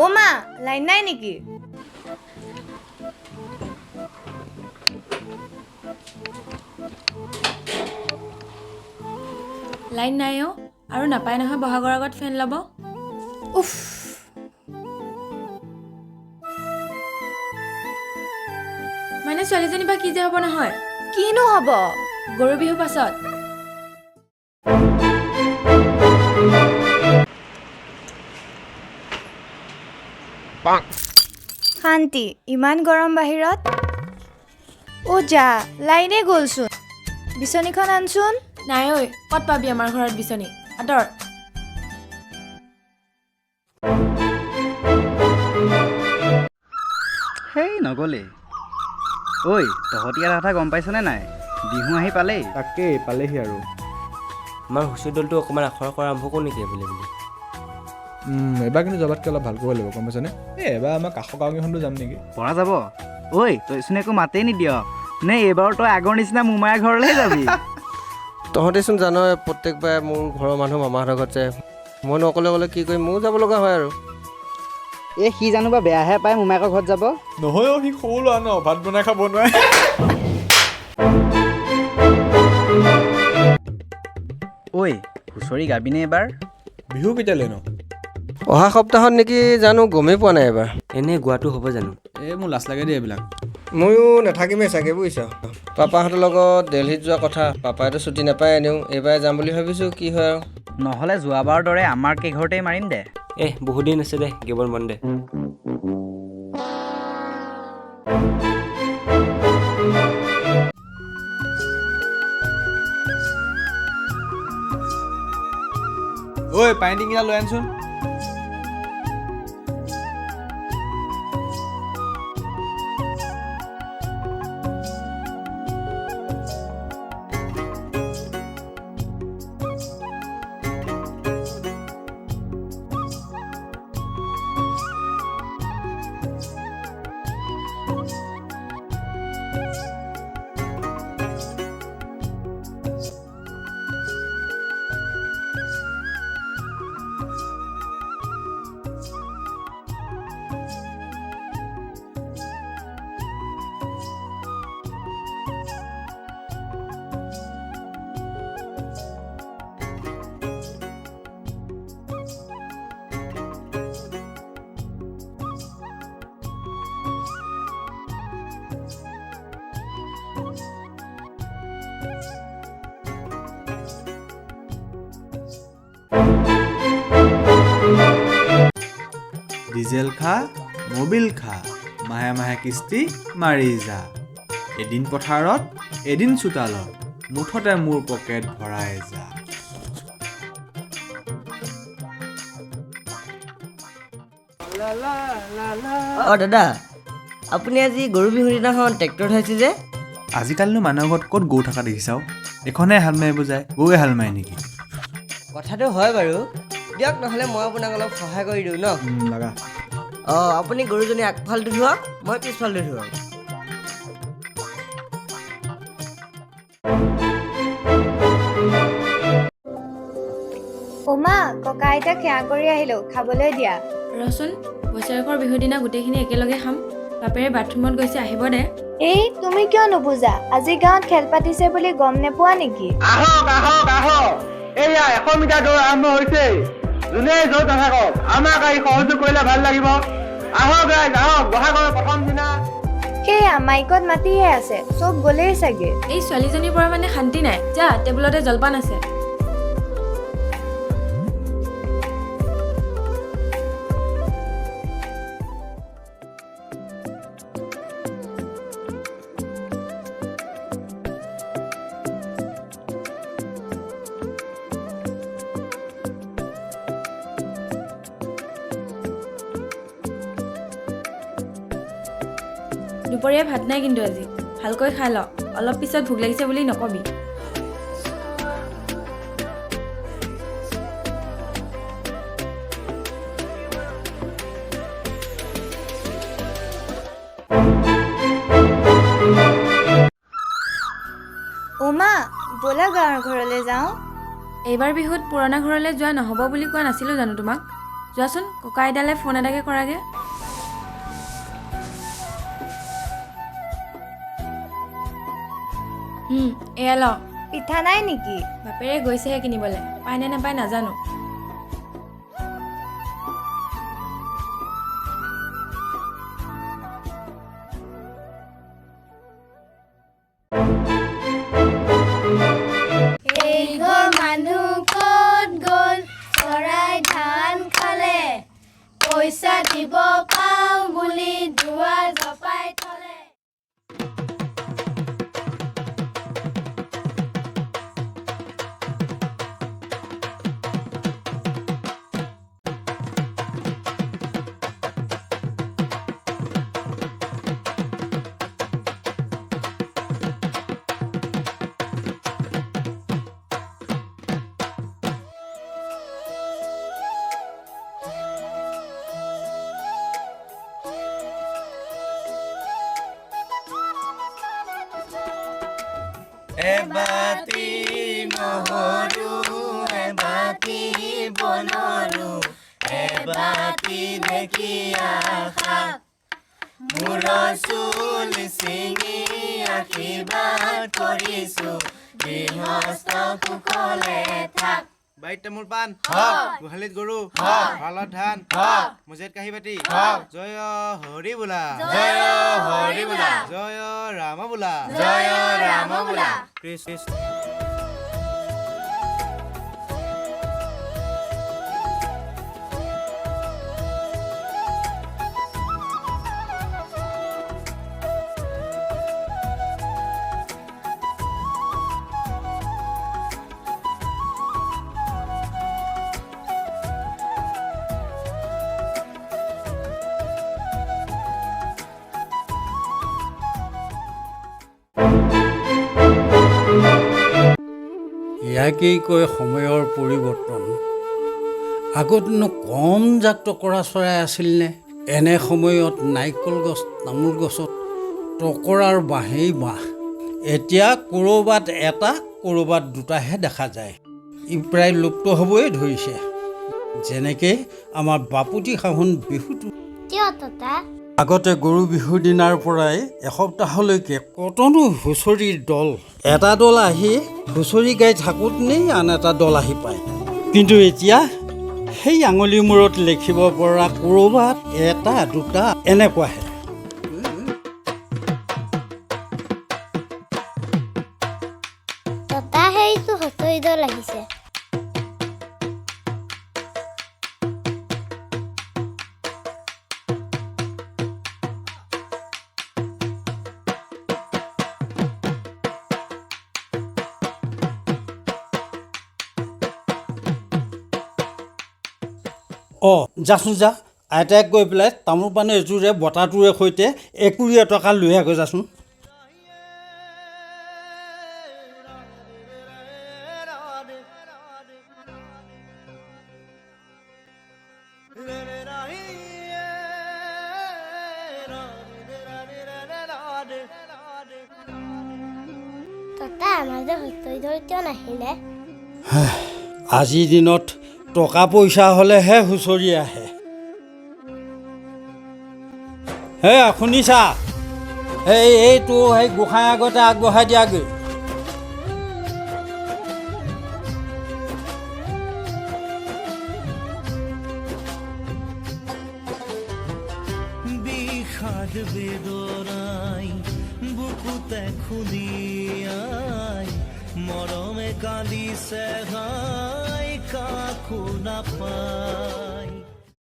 ও মা লাইন নাই নেকি লাইন নাই অ আৰু নাপায় নহয় বহাগৰ আগত ফেন ল'ব উফ মানে ছোৱালীজনী বা কি যে হ'ব নহয় কিনো হ'ব গৰু বিহু পাছত শান্তি ইমান গৰম বাহিৰত ও যা লাইনে গ'লচোন বিচনীখন আনচোন নাই ঐ ক'ত পাবি আমাৰ ঘৰত বিচনী আদৰ হেই নগ'লে ঐ তহঁতি এটা কথা গম পাইছনে নাই বিহু আহি পালেই তাকেই পালেহি আৰু আমাৰ হুঁচৰি দলটো অকণমান আখৰা কৰা আৰম্ভ কৰোঁ নেকি বুলি এবাৰ কিন্তু যাবাতকৈ অলপ ভাল কৰিব লাগিব গম পাইছনে এবাৰ আমাৰ কাষৰ গাঁওকেইখনতো যাম নেকি পৰা যাব ঐ তইচোন একো মাতেই নিদিয় নে এইবাৰ তই আগৰ নিচিনা মোমায়া ঘৰলৈহে যাবি তহঁতেচোন জানই প্ৰত্যেকবাৰে মোৰ ঘৰৰ মানুহ মামাহঁতৰ ঘৰত যায় মইনো অকলে অকলে কি কৰিম ময়ো যাব লগা হয় আৰু এই সি জানো বা বেয়াহে পায় মোমায়েকৰ ঘৰত যাব নহয় সি সৰু ল'ৰা ন ভাত বনাই খাব নোৱাৰে ঐ হুঁচৰি গাবিনে এবাৰ বিহু কেতিয়ালৈ ন অহা সপ্তাহত নেকি জানো গমেই পোৱা নাই এবাৰ এনেই গোৱাটো হ'ব জানো এই মোৰ লাজ লাগে দেই এইবিলাক ময়ো নাথাকিমেই চাগে বুজিছ পাপাহঁতৰ লগত দিল্লীত যোৱা কথা পাপাইতো ছুটি নাপায় এনেও এইবাৰ যাম বুলি ভাবিছোঁ কি হয় আৰু নহ'লে যোৱাবাৰৰ দৰে আমাৰ কেইঘৰতেই মাৰিম দে বহুত দিন আছে দে কেৱল মন দে ঐ পানী টিঙিটা লৈ আনচোন ডিজেল খা মবিল খা মাহে মাহে কিস্তি মাৰি যা এদিন পথাৰত এদিন চোতালত মুঠতে মোৰ পকেট ভৰাই যা দাদা আপুনি আজি গৰু বিহুৰ দিনাখন ট্ৰেক্টৰ উঠাইছে যে আজিকালিনো মানুহৰ ঘৰত ক'ত গৰু থকা দেখিছাও এখনে হাল মাৰিব যায় গৰুৱে হাল মাৰে নেকি কথাটো হয় বাৰু দিয়ক নহ'লে মই আপোনাক অলপ সহায় কৰি দিওঁ ন লগা আপুনি গৰুজনী আগফালটো ধোৱক মই পিছফালটো ধোৱাম ও মা ককা আইতাক সেৱা কৰি আহিলো খাবলৈ দিয়া ৰচোন বছৰেকৰ বিহুৰ দিনা গোটেইখিনি একেলগে খাম বাপেৰে বাথৰুমত গৈছে আহিব দে এই তুমি কিয় নুবুজা আজি গাঁৱত খেল পাতিছে বুলি গম নোপোৱা নেকি আহক আহক আহক এয়া 100 মিটাৰ দৌৰ আৰম্ভ হৈছে যোনে য'ত নাথাকক আমাক আহি সহযোগ কৰিলে ভাল লাগিব আহক ৰাইজ আহক বহাগৰ প্ৰথম দিনা সেয়া মাইকত মাতিহে আছে চব গলেই চাগে এই ছোৱালীজনীৰ পৰা মানে শান্তি নাই যা টেবুলতে জলপান আছে দুপৰীয়া ভাত নাই কিন্তু আজি ভালকৈ খাই ল অলপ পিছত ভোক লাগিছে বুলি নকবি ওমা ব'লা গাঁৱৰ ঘৰলৈ যাওঁ এইবাৰ বিহুত পুৰণা ঘৰলৈ যোৱা নহ'ব বুলি কোৱা নাছিলোঁ জানো তোমাক যোৱাচোন ককা আইতালৈ ফোন এটাকে কৰাগে। এয়া ল। পিঠা নাই নেকি? বাপেৰে গৈছেহে কিনিবলৈ, পায় নে নাপায় নাজানো। পইচা দিব পাওঁ বুলি দুৱাৰ জপাই থলে। এবাতি নহৰু এবাতি বনৰু এবাতি ঢেকীয়া শাক মূৰৰ চুল ছিঙি আশীৰ্বাদ কৰিছো গৃহস্থ কুশলে থাক। বাৰীত তামোল পাণ হওক, গোহালিত গৰু হওক, ভঁৰালত ধান হওক, মুজেত কাঁহী বাতি হওক। জয় হৰি বোলা, জয় হৰি বোলা, জয় ৰাম বোলা, জয় ৰাম বোলা। কৃষ্ণ ইয়াকেই কয় সময়ৰ পৰিৱৰ্তন। আগতনো কম জাক টকৰা চৰাই আছিলনে? এনে সময়ত নাৰিকল গছ তামোল গছত টকৰাৰ বাঁহেই বাঁহ। এতিয়া ক'ৰবাত এটা ক'ৰবাত দুটাহে দেখা যায়। ই প্ৰায় লুপ্ত হ'বই ধৰিছে। যেনেকৈ আমাৰ বাপুতি সাহোন বিহুটো। আগতে গৰু বিহুৰ দিনাৰ পৰাই এসপ্তাহলৈকে কতনো হুঁচৰিৰ দল, এটা দল আহি হুঁচৰি গাই থাকোঁতেই আন এটা দল আহি পায়। কিন্তু এতিয়া সেই আঙুলিৰ মূৰত লিখিব পৰা ক'ৰবাত এটা দুটা এনেকুৱাহে। হুঁচৰি দল আহিছে। যাচোন যা, আইতাক গৈ পেলাই তামোল পাণে এযোৰে বতাটোৰে সৈতে 20 টকা লৈ আহগৈ যাচোন। আজিৰ দিনত টকা পইচা হ'লেহে হুঁচৰি আহে। হে শুনিছা? এইটো সেই গোসাঁই আগতে আগবঢ়াই দিয়াগৈ। বিষাদ বেদনাই বুকুতে খুলিয়াই মৰমে কান্দিছে হাই কাকো নাপায়।